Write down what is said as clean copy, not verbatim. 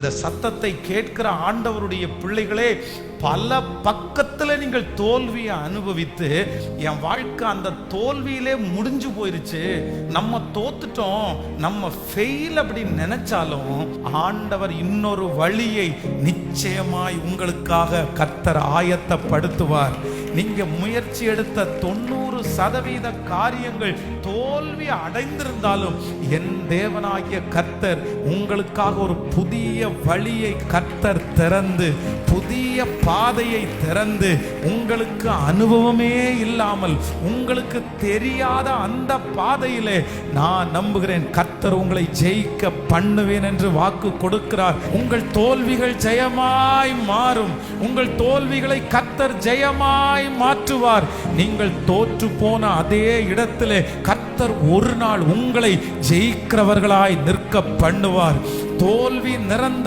இந்த சத்தத்தை கேட்கிற ஆண்டவருடைய பிள்ளைகளே, பல பக்கத்துல நீங்கள் தோல்வியை அனுபவித்து என் வாழ்க்கை அந்த தோல்வியிலே முடிஞ்சு போயிருச்சு, நம்ம தோத்துட்டோம், நம்ம ஃபெயில் அப்படி நினைச்சாலும் ஆண்டவர் இன்னொரு வழியை நிச்சயமாய் உங்களுக்காக கர்த்தர் ஆயத்தப்படுத்துவார். நீங்க முயற்சி எடுத்த 90% காரியங்கள் தோல்வி அடைந்திருந்தாலும் என் தேவனாகிய கர்த்தர் உங்களுக்காக ஒரு புதிய வழியை கர்த்தர் திறந்து, புதிய பாதையை திறந்து, உங்களுக்கு அனுபவமே இல்லாமல் உங்களுக்கு தெரியாத அந்த பாதையிலே நான் நம்புகிறேன் கர்த்தர் உங்களை ஜெயிக்க பண்ணுவேன் என்று வாக்கு கொடுக்கிறார். உங்கள் தோல்விகள் ஜெயமாய் மாறும். உங்கள் தோல்விகளை கர்த்தர் ஜெயமாய் மாற்றுவார். நீங்கள் தோற்று போன அதே இடத்திலே கர்த்தர் ஒரு நாள் உங்களை ஜெயிக்கிறவர்களாய் நிற்க பண்ணுவார். தோல்வி நிரந்தர